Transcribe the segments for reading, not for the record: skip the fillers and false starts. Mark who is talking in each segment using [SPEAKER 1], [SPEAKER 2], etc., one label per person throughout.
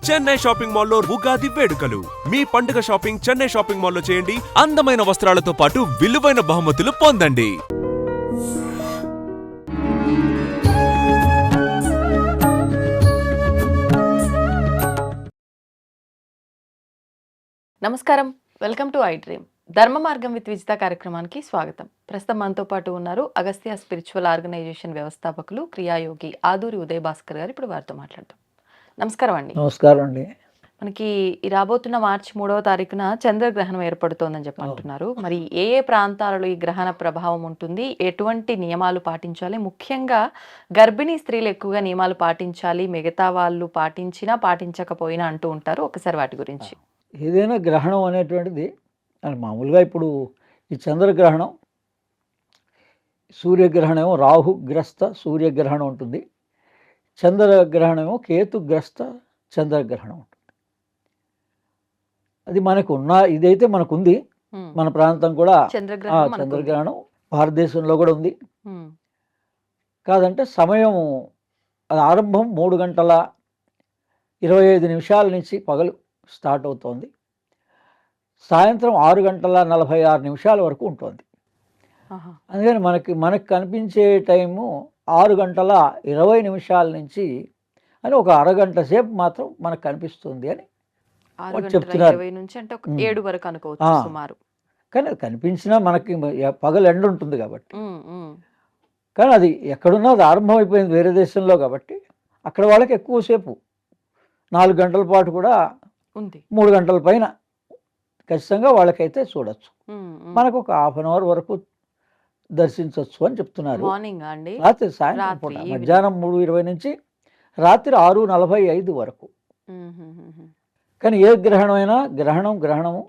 [SPEAKER 1] Chennai shopping మాల్లో ఉగాది వేడుకలు. మీ పండుగ షాపింగ్ చెన్నై షాపింగ్ మాల్లో చేయండి. అందమైన వస్త్రాలతో పాటు విలువైన బహుమతులు పొందండి.
[SPEAKER 2] నమస్కారం, వెల్కమ్ టు ఐ డ్రీమ్. ధర్మ మార్గం విత్ విజిత కార్యక్రమానికి స్వాగతం. ప్రస్తుతం మనతో పాటు ఉన్నారు అగస్త్య స్పిరిచువల్ ఆర్గనైజేషన్ వ్యవస్థాపకులు క్రియాయోగి ఆదూరి ఉదయ్ భాస్కర్ గారు. ఇప్పుడు వారితో మాట్లాడతాం. నమస్కారం అండి.
[SPEAKER 3] నమస్కారం అండి.
[SPEAKER 2] మనకి ఈ రాబోతున్న మార్చి 3వ తారీఖున చంద్రగ్రహణం ఏర్పడుతోందని చెప్పి అంటున్నారు. మరి ఏ ఏ ప్రాంతాలలో ఈ గ్రహణ ప్రభావం ఉంటుంది, ఎటువంటి నియమాలు పాటించాలి, ముఖ్యంగా గర్భిణీ స్త్రీలు ఎక్కువగా నియమాలు పాటించాలి, మిగతా వాళ్ళు పాటించినా పాటించకపోయినా అంటూ ఉంటారు. ఒకసారి వాటి గురించి.
[SPEAKER 3] ఏదైనా గ్రహణం అనేటువంటిది మామూలుగా ఇప్పుడు ఈ చంద్రగ్రహణం, సూర్యగ్రహణం రాహుగ్రస్త సూర్యగ్రహణం ఉంటుంది. చంద్రగ్రహణం కేతుగ్రస్త చంద్రగ్రహణం ఉంటుంది. అది మనకు ఉన్న ఇదైతే మనకుంది. మన ప్రాంతం కూడా చంద్రగ్రహణం భారతదేశంలో కూడా ఉంది. కాదంటే సమయం అది ఆరంభం 3:25 నుంచి పగలు స్టార్ట్ అవుతోంది. సాయంత్రం 6:46 వరకు ఉంటుంది. అందుకని మనకు కనిపించే టైము 6:20 నుంచి అని ఒక అరగంట సేపు మాత్రం మనకు కనిపిస్తుంది అని చెప్తున్నారు. కానీ అది కనిపించినా మనకి పగలు ఎండ ఉంటుంది కాబట్టి, కానీ అది ఎక్కడున్నా అది ఆరంభం అయిపోయింది వేరే దేశంలో కాబట్టి అక్కడ వాళ్ళకి ఎక్కువసేపు 4 గంటల పాటు కూడా ఉంది, 3 గంటల పైన ఖచ్చితంగా వాళ్ళకైతే చూడొచ్చు. మనకు ఒక ½ అన్ అవర్ వరకు దర్శించవచ్చు అని చెప్తున్నారు. రాత్రి సాయంత్రం పూట మధ్యాహ్నం 3:20 నుంచి రాత్రి 6:45 వరకు. కానీ ఏ గ్రహణం అయినా గ్రహణము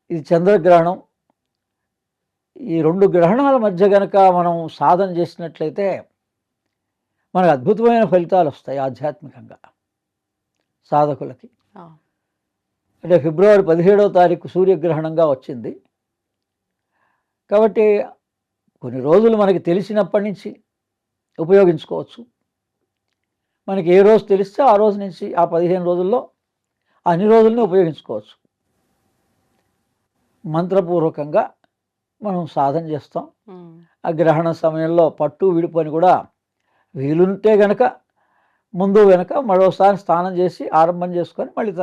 [SPEAKER 3] ఇది చంద్రగ్రహణం. ఈ 2 గ్రహణాల మధ్య గనక మనం సాధన చేసినట్లయితే మనకు అద్భుతమైన ఫలితాలు వస్తాయి ఆధ్యాత్మికంగా సాధకులకి. అంటే ఫిబ్రవరి 17వ తారీఖు సూర్యగ్రహణంగా వచ్చింది కాబట్టి కొన్ని రోజులు మనకి తెలిసినప్పటి నుంచి ఉపయోగించుకోవచ్చు. మనకి ఏ రోజు తెలిస్తే ఆ రోజు నుంచి ఆ 15 రోజుల్లో అన్ని రోజుల్ని ఉపయోగించుకోవచ్చు. మంత్రపూర్వకంగా మనం సాధన చేస్తాం. ఆ గ్రహణ సమయంలో పట్టు విడుపు అని కూడా వీలుంటే గనక ముందు వెనక మరోసారి స్నానం చేసి ఆరంభం చేసుకొని మళ్ళీ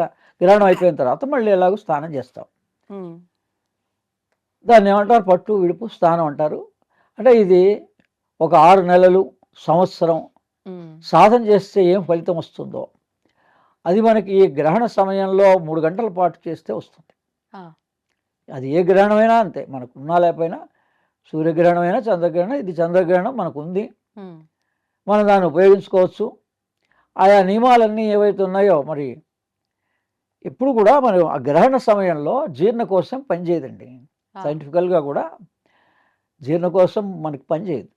[SPEAKER 3] గ్రహణం అయిపోయిన తర్వాత మళ్ళీ ఎలాగో స్నానం చేస్తాం. దాన్ని ఏమంటారు? పట్టు విడుపు స్నానం అంటారు. అంటే ఇది ఒక 6 నెలలు సంవత్సరం సాధన చేస్తే ఏం ఫలితం వస్తుందో అది మనకి ఈ గ్రహణ సమయంలో 3 గంటల పాటు చేస్తే వస్తుంది. అది ఏ గ్రహణమైనా అంతే, మనకు ఉన్నా లేకపోయినా, సూర్యగ్రహణమైనా చంద్రగ్రహణం. ఇది చంద్రగ్రహణం మనకు ఉంది, మనం దాన్ని ఉపయోగించుకోవచ్చు. ఆయా నియమాలన్నీ ఏవైతే ఉన్నాయో మరి ఎప్పుడు కూడా మనం ఆ గ్రహణ సమయంలో జీర్ణకోశం పనిచేయదండి. సైంటిఫికల్గా కూడా జీర్ణకోశం మనకి పనిచేయదు.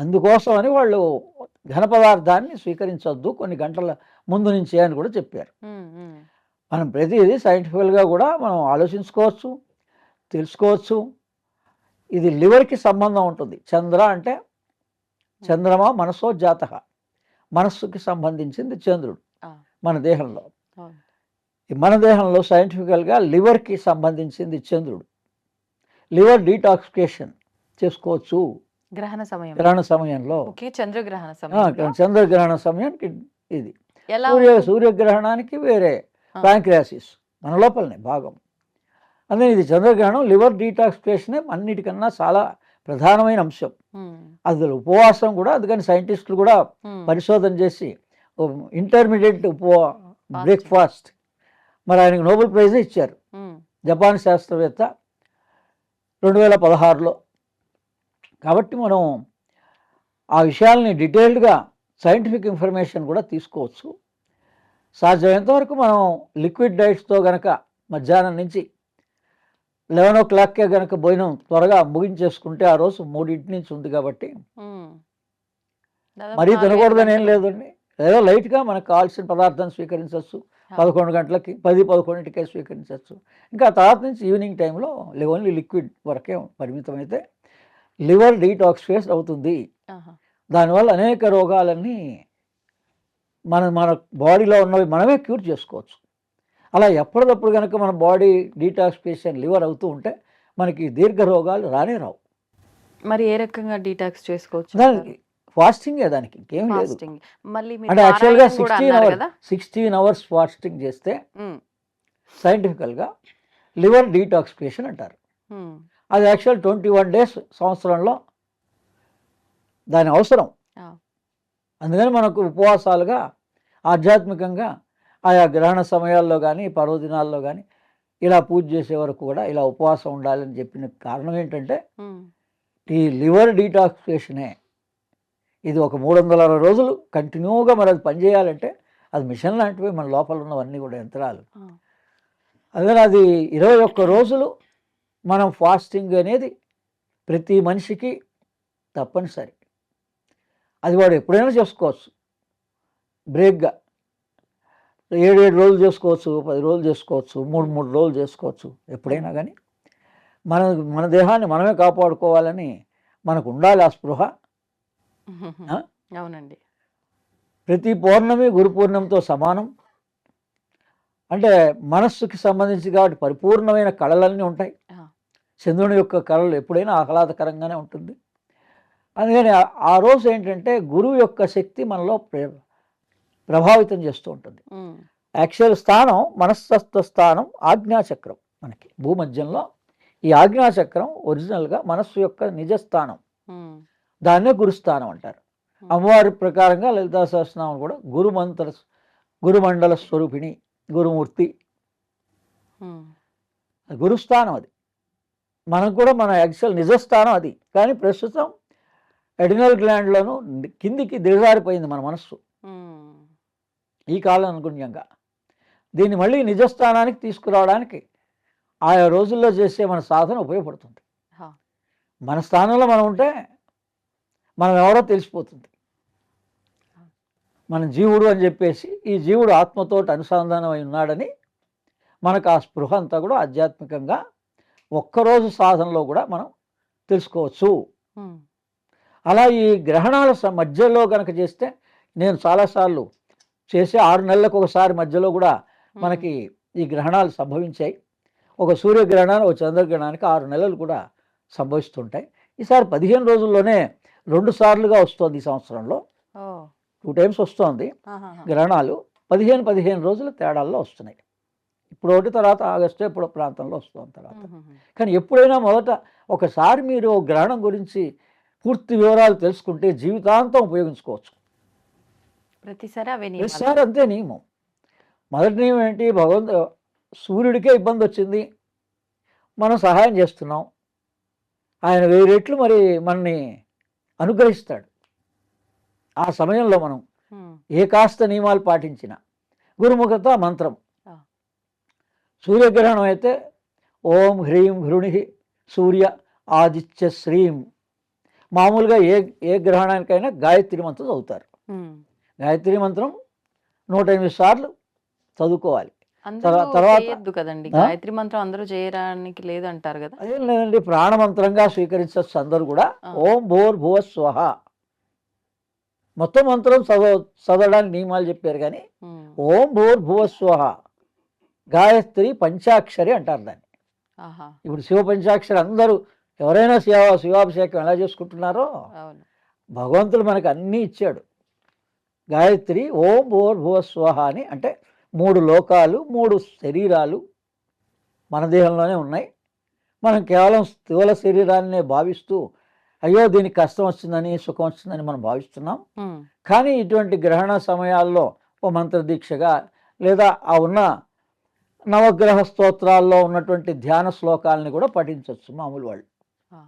[SPEAKER 3] అందుకోసం అని వాళ్ళు ఘన పదార్థాన్ని స్వీకరించవద్దు కొన్ని గంటల ముందు నుంచే అని కూడా చెప్పారు. మనం ప్రతిదీ సైంటిఫికల్గా కూడా మనం ఆలోచించుకోవచ్చు, తెలుసుకోవచ్చు. ఇది లివర్కి సంబంధం ఉంటుంది. చంద్ర అంటే చంద్రమా మనసో జాతక, మనస్సుకి సంబంధించింది చంద్రుడు మన దేహంలో. మన దేహంలో సైంటిఫికల్గా లివర్కి సంబంధించింది చంద్రుడు. లివర్ డీటాక్సిఫికేషన్ చేసుకోవచ్చు గ్రహణ సమయంలో. చంద్రగ్రహణ సమయానికి ఇది, సూర్యగ్రహణానికి వేరే ప్యాంక్రియాసిస్ మన లోపలనే భాగం. అందుకని ఇది చంద్రగ్రహణం లివర్ డీటాక్సిఫికేషన్ అన్నిటికన్నా చాలా ప్రధానమైన అంశం. అందులో ఉపవాసం కూడా, అందుకని సైంటిస్టులు కూడా పరిశోధన చేసి ఇంటర్మీడియట్ బ్రేక్ఫాస్ట్ మరి ఆయనకు నోబెల్ ప్రైజ్ ఇచ్చారు జపాన్ శాస్త్రవేత్త 2016లో. కాబట్టి మనం ఆ విషయాల్ని డీటెయిల్డ్గా సైంటిఫిక్ ఇన్ఫర్మేషన్ కూడా తీసుకోవచ్చు. సాధ్యమైనంత వరకు మనం లిక్విడ్ డైట్స్తో గనక మధ్యాహ్నం నుంచి 11 o'clockకే గనక భోజనం త్వరగా ముగించేసుకుంటే, ఆ రోజు 3 నుంచి ఉంది కాబట్టి మరీ తినకూడదని ఏం లేదండి. ఏదో లైట్గా మనకు కావాల్సిన పదార్థాన్ని స్వీకరించవచ్చు. 11 గంటలకి 10-11కే స్వీకరించవచ్చు. ఇంకా తర్వాత నుంచి ఈవినింగ్ టైంలో ఓన్లీ లిక్విడ్ వరకే పరిమితమైతే లివర్ డీటాక్సిఫికేషన్ అవుతుంది. దానివల్ల అనేక రోగాలన్నీ మన బాడీలో ఉన్నవి మనమే క్యూర్ చేసుకోవచ్చు. అలా ఎప్పటికప్పుడు కనుక మన బాడీ డీటాక్సిఫికేషన్ లివర్ అవుతూ ఉంటే మనకి దీర్ఘ రోగాలు రానే రావు.
[SPEAKER 2] మరి ఏ రకంగా డీటాక్స్ చేసుకోవచ్చు?
[SPEAKER 3] దానికి ఫాస్టింగే, దానికి ఇంకేం లేదు.
[SPEAKER 2] ఫాస్టింగ్. మళ్ళీ మీరు
[SPEAKER 3] అంటే యాక్చువల్గా
[SPEAKER 2] పారాయణం కూడా అన్నారు కదా?
[SPEAKER 3] 16 అవర్స్ ఫాస్టింగ్ చేస్తే
[SPEAKER 2] ఉమ్,
[SPEAKER 3] సైంటిఫికల్గా లివర్ డీటాక్సిఫికేషన్ అంటారు.
[SPEAKER 2] ఉమ్,
[SPEAKER 3] అది యాక్చువల్ 21 డేస్ సంవత్సరంలో దాని అవసరం.
[SPEAKER 2] ఆ,
[SPEAKER 3] అందుకని మనకు ఉపవాసాలుగా ఆధ్యాత్మికంగా ఆయా గ్రహణ సమయాల్లో కానీ పర్వదినాల్లో కానీ ఇలా పూజ చేసే వరకు కూడా ఇలా ఉపవాసం ఉండాలని చెప్పిన కారణం ఏంటంటే
[SPEAKER 2] ఉమ్,
[SPEAKER 3] ఈ లివర్ డీటాక్సిఫికేషనే. ఇది ఒక 360 రోజులు కంటిన్యూగా మరి అది పనిచేయాలంటే అది మిషన్ లాంటివి, మన లోపల ఉన్నవన్నీ కూడా యంత్రాలు.
[SPEAKER 2] ఆ,
[SPEAKER 3] అందుకని అది 21 రోజులు మనం ఫాస్టింగ్ అనేది ప్రతి మనిషికి తప్పనిసరి. అది వాడు ఎప్పుడైనా చేసుకోవచ్చు, బ్రేక్గా 7 రోజులు చేసుకోవచ్చు, 10 రోజులు చేసుకోవచ్చు, 3 రోజులు చేసుకోవచ్చు, ఎప్పుడైనా కానీ మన దేహాన్ని మనమే కాపాడుకోవాలని మనకు ఉండాలి ఆ స్పృహ. ఆ?
[SPEAKER 2] అవునండి.
[SPEAKER 3] ప్రతి పౌర్ణమి గురు పూర్ణిమతో సమానం. అంటే మనస్సుకి సంబంధించి కాబట్టి పరిపూర్ణమైన కళలన్నీ ఉంటాయి.
[SPEAKER 2] ఆ,
[SPEAKER 3] చంద్రుని యొక్క కళలు ఎప్పుడైనా ఆహ్లాదకరంగానే ఉంటుంది. అందుకని ఆ రోజు ఏంటంటే గురువు యొక్క శక్తి మనలో ప్రభావితం చేస్తూ ఉంటుంది.
[SPEAKER 2] ఉమ్,
[SPEAKER 3] యాక్చువల్ స్థానం, మనస్తత్వ స్థానం ఆజ్ఞాచక్రం. మనకి భూమధ్యంలో ఈ ఆజ్ఞాచక్రం ఒరిజినల్గా మనస్సు యొక్క నిజస్థానం.
[SPEAKER 2] ఉమ్,
[SPEAKER 3] దాన్నే గురుస్థానం అంటారు. అమ్మవారి ప్రకారంగా లలితా సహస్రనామం కూడా గురుమండల స్వరూపిణి, గురుమూర్తి,
[SPEAKER 2] ఉమ్,
[SPEAKER 3] గురుస్థానం అది. మనకు కూడా మన యాక్చువల్ నిజస్థానం అది. కానీ ప్రస్తుతం ఎడినల్ గ్లాండ్లోనూ కిందికి దిగజారిపోయింది మన మనస్సు
[SPEAKER 2] ఉమ్,
[SPEAKER 3] ఈ కాలం అనుగుణ్యంగా. దీన్ని మళ్ళీ నిజస్థానానికి తీసుకురావడానికి ఆయా రోజుల్లో చేసే మన సాధన ఉపయోగపడుతుంది.
[SPEAKER 2] హా,
[SPEAKER 3] మన స్థానంలో మనం ఉంటే మనం ఎవరో తెలిసిపోతుంది. మన జీవుడు అని చెప్పేసి, ఈ జీవుడు ఆత్మతోటి అనుసంధానం అయి ఉన్నాడని మనకు ఆ స్పృహ అంతా కూడా ఆధ్యాత్మికంగా ఒక్కరోజు సాధనలో కూడా మనం తెలుసుకోవచ్చు.
[SPEAKER 2] ఉమ్,
[SPEAKER 3] అలా ఈ గ్రహణాల మధ్యలో కనుక చేస్తే, నేను చాలాసార్లు చేసే 6 నెలలకు ఒకసారి మధ్యలో కూడా మనకి ఈ గ్రహణాలు సంభవించాయి. ఒక సూర్యగ్రహణానికి, ఒక చంద్రగ్రహణానికి 6 నెలలు కూడా సంభవిస్తుంటాయి. ఈసారి 15 రోజుల్లోనే 2 సార్లుగా వస్తుంది. ఈ సంవత్సరంలో
[SPEAKER 2] ఓ,
[SPEAKER 3] 2 టైమ్స్ వస్తుంది
[SPEAKER 2] ఆహాహా,
[SPEAKER 3] గ్రహణాలు. 15 రోజుల తేడాల్లో వస్తున్నాయి. ఇప్పుడు ఒకటి, తర్వాత ఆగస్టు ఎప్పుడో ప్రాంతంలో వస్తుంది తర్వాత.
[SPEAKER 2] ఉమ్,
[SPEAKER 3] కానీ ఎప్పుడైనా మొదట ఒకసారి మీరు గ్రహణం గురించి పూర్తి వివరాలు తెలుసుకుంటే జీవితాంతం ఉపయోగించుకోవచ్చు.
[SPEAKER 2] ప్రతిసారి అవే నియమాలు.
[SPEAKER 3] ప్రతిసారి అంతే నియమం. మొదటి నియమం ఏంటి? సూర్యుడికే ఇబ్బంది వచ్చింది, మనం సహాయం చేస్తున్నాం, ఆయన 1000 రెట్లు మరి మనని అనుగ్రహిస్తాడు. ఆ సమయంలో మనం
[SPEAKER 2] ఉమ్,
[SPEAKER 3] ఏ కాస్త నియమాలు పాటించిన గురుముఖత మంత్రం.
[SPEAKER 2] ఆ,
[SPEAKER 3] సూర్యగ్రహణం అయితే ఓం హ్రీం హృణి సూర్య ఆదిత్య శ్రీం. మామూలుగా ఏ గ్రహణానికైనా గాయత్రి మంత్రం చదువుతారు.
[SPEAKER 2] ఉమ్.
[SPEAKER 3] గాయత్రి మంత్రం 108 సార్లు చదువుకోవాలి.
[SPEAKER 2] అందరూ
[SPEAKER 3] తర్వాత
[SPEAKER 2] చేయొద్దు కదండి,
[SPEAKER 3] ఆ?
[SPEAKER 2] గాయత్రి మంత్రం అందరూ చేయడానికి లేదు అంటారు కదా?
[SPEAKER 3] అదేం లేదండి, ప్రాణమంత్రంగా స్వీకరించవచ్చు అందరూ కూడా.
[SPEAKER 2] ఆ.
[SPEAKER 3] ఓం భూర్భువ స్వహ మొత్తం మంత్రం చదవడానికి నియమాలు చెప్పారు. కానీ
[SPEAKER 2] ఉమ్,
[SPEAKER 3] ఓం భూర్భువ స్వహ గాయత్రి పంచాక్షరి అంటారు దాన్ని.
[SPEAKER 2] ఆహా,
[SPEAKER 3] ఇప్పుడు శివ పంచాక్షరి అందరూ ఎవరైనా శివాభిషేకం ఎలా చేసుకుంటున్నారో
[SPEAKER 2] అవును.
[SPEAKER 3] భగవంతుడు మనకు అన్నీ ఇచ్చాడు. గాయత్రి ఓం భూర్భువ స్వహ అని అంటే 3 లోకాలు, 3 శరీరాలు మన దేహంలోనే ఉన్నాయి. మనం కేవలం స్థూల శరీరాన్నే భావిస్తూ అయ్యో దీనికి కష్టం వచ్చిందని, సుఖం వచ్చిందని మనం భావిస్తున్నాం.
[SPEAKER 2] ఉమ్,
[SPEAKER 3] కానీ ఇటువంటి గ్రహణ సమయాల్లో ఓ మంత్రదీక్షగా లేదా ఆ ఉన్న నవగ్రహ స్తోత్రాల్లో ఉన్నటువంటి ధ్యాన శ్లోకాలని కూడా పఠించవచ్చు మామూలు వాళ్ళు.
[SPEAKER 2] ఆ,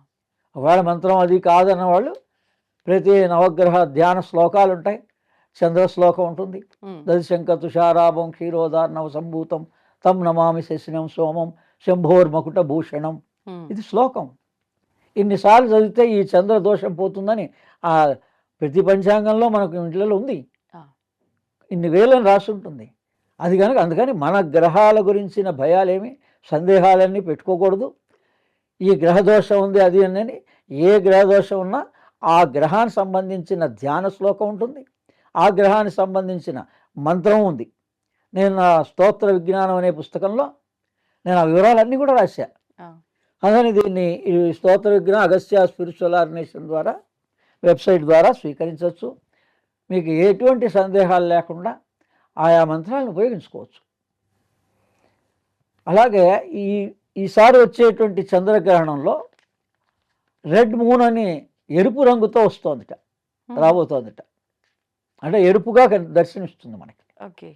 [SPEAKER 3] ఒకవేళ మంత్రం అది కాదన్న వాళ్ళు ప్రతి నవగ్రహ ధ్యాన శ్లోకాలు ఉంటాయి. చంద్ర శ్లోకం ఉంటుంది.
[SPEAKER 2] ఉమ్,
[SPEAKER 3] దశశంక తుషారాభం క్షీరోదార్ణవ సంభూతం తం నమామి శశినం సోమం శంభోర్మకుట భూషణం.
[SPEAKER 2] ఉమ్,
[SPEAKER 3] ఇది శ్లోకం. ఇన్నిసార్లు చదివితే ఈ చంద్ర దోషం పోతుందని ఆ ప్రతి పంచాంగంలో మనకు ఇంట్లో ఉంది.
[SPEAKER 2] ఆ,
[SPEAKER 3] ఇన్ని వేలని రాసి ఉంటుంది. అది కనుక అందుకని మన గ్రహాల గురించిన భయాలేమి, సందేహాలన్నీ పెట్టుకోకూడదు. ఈ గ్రహదోషం ఉంది అది అని, ఏ గ్రహదోషం ఉన్నా ఆ గ్రహానికి సంబంధించిన ధ్యాన శ్లోకం ఉంటుంది. ఆ గ్రహానికి సంబంధించిన మంత్రం ఉంది. నేను నా స్తోత్ర విజ్ఞానం అనే పుస్తకంలో నేను ఆ వివరాలన్నీ కూడా రాశా.
[SPEAKER 2] ఆ,
[SPEAKER 3] అందుకని దీన్ని ఈ స్తోత్ర విజ్ఞానం అగస్త్య స్పిరిచువల్ ఆర్గనైజేషన్ ద్వారా వెబ్సైట్ ద్వారా స్వీకరించవచ్చు. మీకు ఎటువంటి సందేహాలు లేకుండా ఆయా మంత్రాలను ఉపయోగించుకోవచ్చు. అలాగే ఈసారి వచ్చేటువంటి చంద్రగ్రహణంలో రెడ్ మూన్ అని ఎరుపు రంగుతో వస్తోందిట, రాబోతోందిట. అంటే ఎరుపుగా దర్శనమిస్తుంది మనకి.
[SPEAKER 2] ఓకే.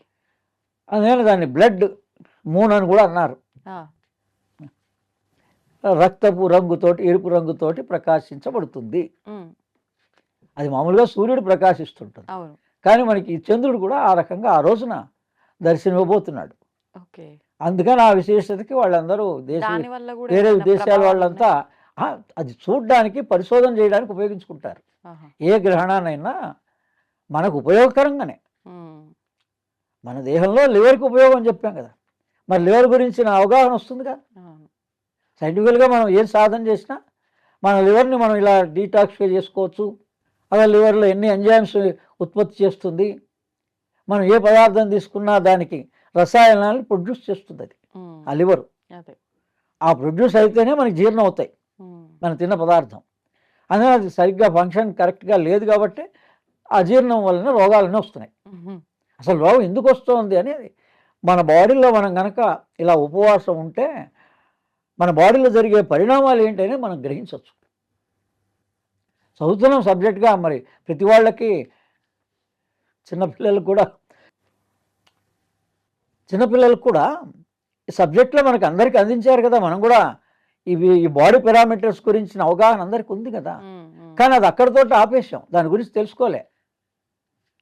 [SPEAKER 3] అందుకని దాన్ని బ్లడ్ మూన్ అని కూడా అన్నారు.
[SPEAKER 2] ఆ,
[SPEAKER 3] రక్తపు రంగుతోటి ఎరుపు రంగుతోటి ప్రకాశించబడుతుంది.
[SPEAKER 2] ఉమ్,
[SPEAKER 3] అది మామూలుగా సూర్యుడు ప్రకాశిస్తుంటుంది,
[SPEAKER 2] అవును.
[SPEAKER 3] కానీ మనకి చంద్రుడు కూడా ఆ రకంగా ఆ రోజున దర్శనమివ్వబోతున్నాడు.
[SPEAKER 2] ఓకే.
[SPEAKER 3] అందుకని ఆ విశేషతకి వాళ్ళందరూ
[SPEAKER 2] దానివల్ల కూడా
[SPEAKER 3] వేరే
[SPEAKER 2] ఏమైనా
[SPEAKER 3] దేశాల
[SPEAKER 2] ప్రభావాలు
[SPEAKER 3] వాళ్ళంతా అది చూడడానికి పరిశోధన చేయడానికి ఉపయోగించుకుంటారు.
[SPEAKER 2] ఆహా.
[SPEAKER 3] ఏ గ్రహణాన్నైనా మనకు ఉపయోగకరంగానే.
[SPEAKER 2] ఉమ్,
[SPEAKER 3] మన దేహంలో లివర్కి ఉపయోగం అని చెప్పాం కదా, మరి లివర్ గురించిన అవగాహన వస్తుందిగా.
[SPEAKER 2] అవును.
[SPEAKER 3] సైంటిఫికల్గా మనం ఏం సాధన చేసినా మన లివర్ని మనం ఇలా డీటాక్సిఫై చేసుకోవచ్చు. అలా లివర్లో ఎన్ని ఎంజైమ్స్ ఉత్పత్తి చేస్తుంది, మనం ఏ పదార్థం తీసుకున్నా దానికి రసాయనాలను ప్రొడ్యూస్ చేస్తుంది అది,
[SPEAKER 2] ఉమ్,
[SPEAKER 3] ఆ లివర్.
[SPEAKER 2] అదే.
[SPEAKER 3] ఆ ప్రొడ్యూస్ అయితేనే మనకి జీర్ణం అవుతాయి
[SPEAKER 2] ఉమ్,
[SPEAKER 3] మనం తిన్న పదార్థం. అందుకని అది సరిగ్గా ఫంక్షన్ కరెక్ట్గా లేదు కాబట్టి అజీర్ణం వలన రోగాలన్నీ వస్తున్నాయి.
[SPEAKER 2] ఉహు,
[SPEAKER 3] అసలు రోగం ఎందుకు వస్తుంది అనేది మన బాడీలో మనం కనుక ఇలా ఉపవాసం ఉంటే మన బాడీలో జరిగే పరిణామాలు ఏంటనే మనం గ్రహించవచ్చు. చదువుతున్నాం సబ్జెక్ట్గా, మరి ప్రతి వాళ్ళకి చిన్నపిల్లలకు కూడా ఈ సబ్జెక్ట్లో మనకు అందరికీ అందించారు కదా. మనం కూడా ఈ బాడీ పారామీటర్స్ గురించిన అవగాహన అందరికీ ఉంది కదా,
[SPEAKER 2] ఉమ్, ఉమ్,
[SPEAKER 3] కానీ అది అక్కడితో ఆపేశాం, దాని గురించి తెలుసుకోలే.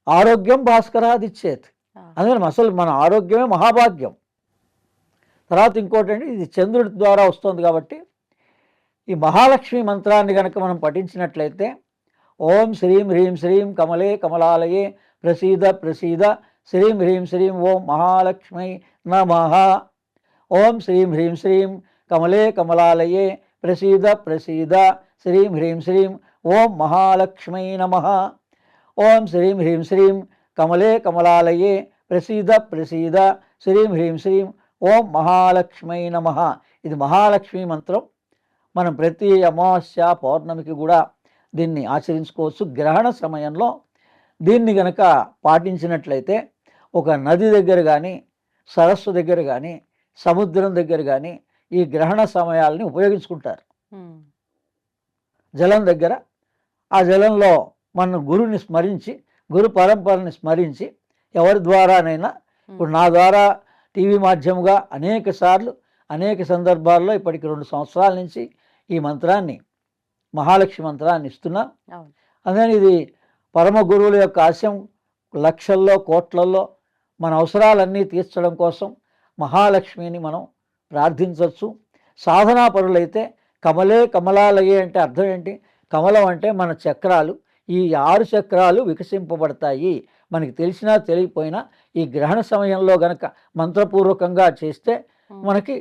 [SPEAKER 3] ఆరోగ్యం భాస్కరాదిచ్చేత్.
[SPEAKER 2] ఆ,
[SPEAKER 3] అందుకని అసలు మన ఆరోగ్యమే మహాభాగ్యం. తర్వాత ఇంకోటి అండి, ఇది చంద్రుడి ద్వారా వస్తుంది కాబట్టి ఈ మహాలక్ష్మి మంత్రాన్ని కనుక మనం పఠించినట్లయితే ఓం శ్రీం హ్రీం శ్రీం కమలే కమలాలయే ప్రసీద ప్రసీద శ్రీం హ్రీం శ్రీం ఓం మహాలక్ష్మై నమః. ఓం శ్రీం హ్రీం శ్రీం కమలే కమలాలయే ప్రసీద ప్రసీద శ్రీం హ్రీం శ్రీం ఓం మహాలక్ష్మై నమః. ఓం శ్రీం హ్రీం శ్రీం కమలే కమలాలయే ప్రసీద ప్రసీద శ్రీం హ్రీం శ్రీం ఓం మహాలక్ష్మై నమః. ఇది మహాలక్ష్మి మంత్రం. మనం ప్రతి అమావాస్య పౌర్ణమికి కూడా దీన్ని ఆచరించుకోవచ్చు. గ్రహణ సమయంలో దీన్ని గనక పాటించినట్లయితే ఒక నది దగ్గర కానీ, సరస్సు దగ్గర కానీ, సముద్రం దగ్గర కానీ ఈ గ్రహణ సమయాలని ఉపయోగించుకుంటారు.
[SPEAKER 2] ఉమ్,
[SPEAKER 3] జలం దగ్గర ఆ జలంలో మన గురుని స్మరించి, గురు పరంపరని స్మరించి, ఎవరి ద్వారానైనా, ఇప్పుడు నా ద్వారా టీవీ మాధ్యముగా అనేక సార్లు అనేక సందర్భాల్లో ఇప్పటికి 2 సంవత్సరాల నుంచి ఈ మంత్రాన్ని, మహాలక్ష్మి మంత్రాన్ని ఇస్తున్నా.
[SPEAKER 2] అవును.
[SPEAKER 3] అందుకని ఇది పరమ గురువుల యొక్క ఆశయం. లక్షల్లో కోట్లల్లో మన అవసరాలన్నీ తీర్చడం కోసం మహాలక్ష్మిని మనం ప్రార్థించవచ్చు. సాధనా పరులైతే కమలే కమలాలయే అంటే అర్థం ఏంటి? కమలం అంటే మన చక్రాలు. ఈ 6 చక్రాలు వికసింపబడతాయి. మనకి తెలిసినా తెలియకపోయినా ఈ గ్రహణ సమయంలో గనక మంత్రపూర్వకంగా చేస్తే మనకి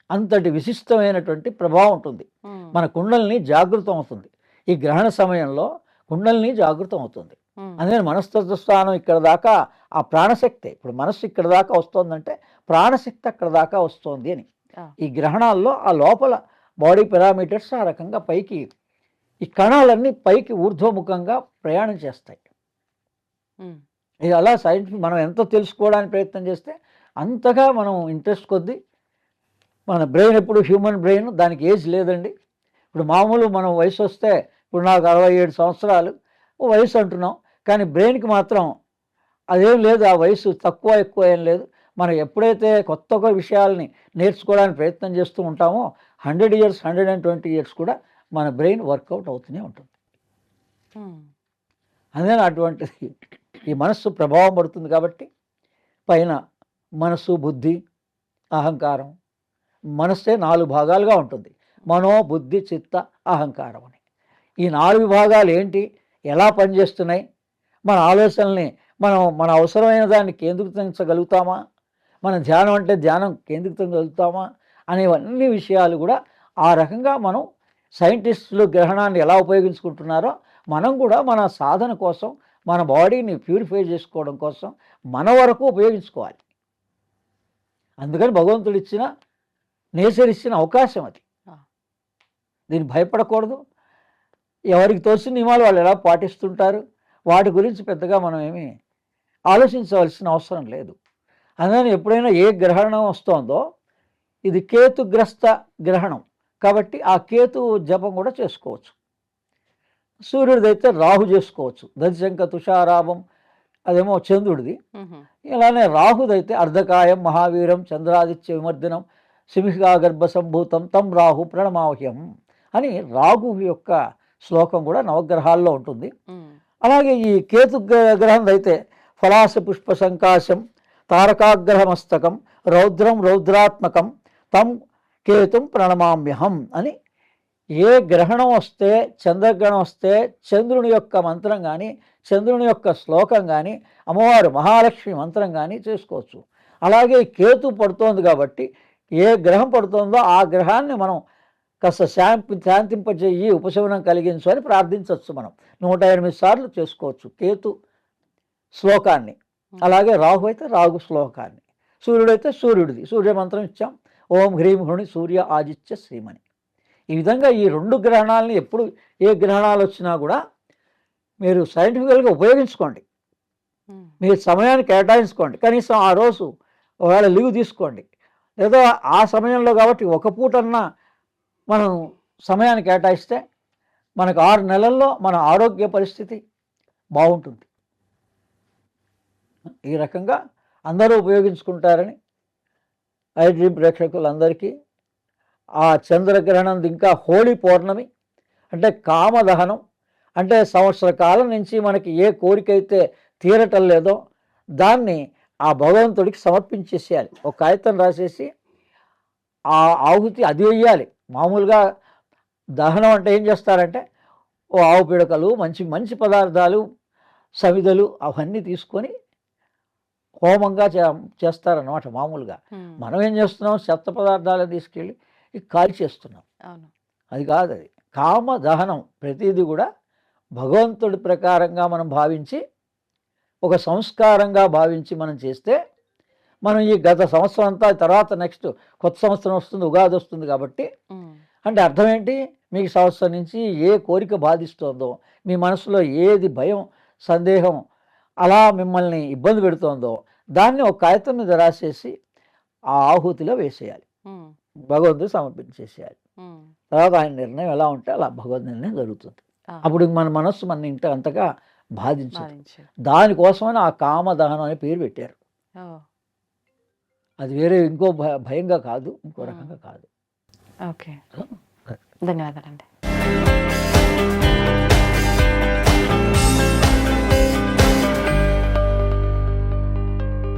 [SPEAKER 3] అంతటి విశిష్టమైనటువంటి ప్రభావం ఉంటుంది.
[SPEAKER 2] ఉమ్,
[SPEAKER 3] మన కుండలిని జాగృతం అవుతుంది. ఈ గ్రహణ సమయంలో కుండలిని జాగృతం అవుతుంది.
[SPEAKER 2] ఉమ్,
[SPEAKER 3] అందుకని మనస్తత్వ స్థానం ఇక్కడ దాకా ఆ ప్రాణశక్తి, ఇప్పుడు మనస్సు ఇక్కడ దాకా వస్తుందంటే ప్రాణశక్తి అక్కడ దాకా వస్తుంది అని.
[SPEAKER 2] ఆ,
[SPEAKER 3] ఈ గ్రహణాల్లో ఆ లోపల బాడీ పారామీటర్స్ ఆ రకంగా పైకి, ఈ కణాలన్నీ పైకి ఊర్ధ్వముఖంగా ప్రయాణం చేస్తాయి.
[SPEAKER 2] ఉమ్,
[SPEAKER 3] ఇది అలా సైంటిఫిక్ మనం ఎంత తెలుసుకోవడానికి ప్రయత్నం చేస్తే అంతగా మనం ఇంట్రెస్ట్ కొద్దీ మన బ్రెయిన్, ఎప్పుడు హ్యూమన్ బ్రెయిన్ దానికి ఏజ్ లేదండి. ఇప్పుడు మామూలు మనం వయసు వస్తే, ఇప్పుడు నాకు 67 సంవత్సరాలు వయసు అంటున్నాం, కానీ బ్రెయిన్కి మాత్రం అదేం లేదు, ఆ వయసు తక్కువ ఎక్కువ ఏం లేదు. మనం ఎప్పుడైతే కొత్త విషయాల్ని నేర్చుకోవడానికి ప్రయత్నం చేస్తూ ఉంటామో 100 ఇయర్స్ 120 ఇయర్స్ కూడా మన బ్రెయిన్ వర్కౌట్ అవుతూనే ఉంటుంది.
[SPEAKER 2] ఉమ్,
[SPEAKER 3] అందుకని అటువంటిది ఈ మనస్సు ప్రభావం పడుతుంది కాబట్టి పైన మనస్సు, బుద్ధి, అహంకారం. మనస్సే 4 భాగాలుగా ఉంటుంది. మనో, బుద్ధి, చిత్త, అహంకారం అని. ఈ 4 విభాగాలు ఏంటి, ఎలా పనిచేస్తున్నాయి, మన ఆలోచనల్ని మన అవసరమైన దాన్ని కేంద్రీకరించగలుగుతామా, మన ధ్యానం అంటే ధ్యానం కేంద్రీకరించగలుగుతామా అనేవన్నీ విషయాలు కూడా ఆ రకంగా మనం సైంటిస్టులు గ్రహణాన్ని ఎలా ఉపయోగించుకుంటున్నారో మనం కూడా మన సాధన కోసం మన బాడీని ప్యూరిఫై చేసుకోవడం కోసం మన వరకు ఉపయోగించుకోవాలి. అందుకని భగవంతుడు ఇచ్చిన నేచర్ ఇచ్చిన అవకాశం అది. దీన్ని భయపడకూడదు. ఎవరికి తోచిన నియమాలు వాళ్ళు ఎలా పాటిస్తుంటారు, వాటి గురించి పెద్దగా మనం ఏమీ ఆలోచించవలసిన అవసరం లేదు. అందుకని ఎప్పుడైనా ఏ గ్రహణం వస్తోందో ఇది కేతుగ్రస్త గ్రహణం కాబట్టి ఆ కేతు జపం కూడా చేసుకోవచ్చు. సూర్యుడిదైతే రాహు చేసుకోవచ్చు. దశశంక తుషారాభం అదేమో చంద్రుడిది. ఇలానే రాహుదైతే అర్ధకాయం మహావీరం చంద్రాదిత్య విమర్దనం సింహికా గర్భ సంభూతం తం రాహు ప్రణమాహ్యం అని రాహు యొక్క శ్లోకం కూడా నవగ్రహాల్లో ఉంటుంది. అలాగే ఈ కేతు గ్రహం అయితే ఫలాస పుష్ప సంకాశం తారకాగ్రహమస్తకం రౌద్రం రౌద్రాత్మకం తం కేతుం ప్రణమామ్యహం అని ఏ గ్రహణం వస్తే చంద్రగ్రహణం వస్తే చంద్రుని యొక్క మంత్రం కానీ చంద్రుని యొక్క శ్లోకం కానీ అమ్మవారు మహాలక్ష్మి మంత్రం కానీ చేసుకోవచ్చు. అలాగే కేతు పడుతోంది కాబట్టి ఏ గ్రహం పడుతోందో ఆ గ్రహాన్ని మనం కాస్త శాంతింపజేయి ఉపశమనం కలిగించు అని ప్రార్థించవచ్చు. మనం 108 సార్లు చేసుకోవచ్చు కేతు శ్లోకాన్ని. అలాగే రాహు అయితే రాహు శ్లోకాన్ని, సూర్యుడైతే సూర్యుడిది సూర్య మంత్రం ఇచ్చాం, ఓం హ్రీం హృణి సూర్య ఆదిత్య శ్రీమని. ఈ విధంగా ఈ 2 గ్రహణాలని ఎప్పుడు ఏ గ్రహణాలు వచ్చినా కూడా మీరు సైంటిఫికల్గా ఉపయోగించుకోండి. మీరు సమయాన్ని కేటాయించుకోండి. కనీసం ఆ రోజు ఒకవేళ లీవ్ తీసుకోండి. లేదా ఆ సమయంలో కాబట్టి ఒక పూటన్నా మనం సమయాన్ని కేటాయిస్తే మనకు 6 నెలల్లో మన ఆరోగ్య పరిస్థితి బాగుంటుంది. ఈ రకంగా అందరూ ఉపయోగించుకుంటారని ఐడ్రీమ్ ప్రేక్షకులందరికీ ఆ చంద్రగ్రహణం ఇంకా హోళీ పౌర్ణమి అంటే కామదహనం అంటే సంవత్సర కాలం నుంచి మనకి ఏ కోరిక అయితే తీరటం లేదో దాన్ని ఆ భగవంతుడికి సమర్పించేసేయాలి. ఒక కాగితం రాసేసి ఆ ఆహుతి అది వేయాలి. మామూలుగా దహనం అంటే ఏం చేస్తారంటే ఓ ఆవు పిడకలు మంచి మంచి పదార్థాలు సమిదలు అవన్నీ తీసుకొని హోమంగా చేస్తారన్నమాట. మామూలుగా మనం ఏం చేస్తున్నాం, చెత్త పదార్థాలను తీసుకెళ్ళి కాల్ చేస్తున్నాం. అది కాదు. అది కామ దహనం. ప్రతిదీ కూడా భగవంతుడి ప్రకారంగా మనం భావించి ఒక సంస్కారంగా భావించి మనం చేస్తే మనం ఈ గత సంవత్సరం అంతా తర్వాత నెక్స్ట్ కొత్త సంవత్సరం వస్తుంది, ఉగాది వస్తుంది కాబట్టి అంటే అర్థం ఏంటి, మీకు సంవత్సరం నుంచి ఏ కోరిక బాధిస్తోందో, మీ మనసులో ఏది భయం సందేహం అలా మిమ్మల్ని ఇబ్బంది పెడుతోందో దాన్ని ఒక కాగితం మీద రాసేసి ఆ ఆహుతిలో వేసేయాలి, భగవంతుడు సమర్పించేసేయాలి. తర్వాత ఆయన నిర్ణయం ఎలా ఉంటే అలా భగవద్ నిర్ణయం జరుగుతుంది. అప్పుడు మన మనస్సు మన ఇంట అంతగా బాధించదు. దానికోసమని ఆ కామదహనం అనే పేరు పెట్టారు. అది వేరే ఇంకో భయంగా కాదు, ఇంకో రకంగా కాదు.
[SPEAKER 2] ఓకే, ధన్యవాదాలండి.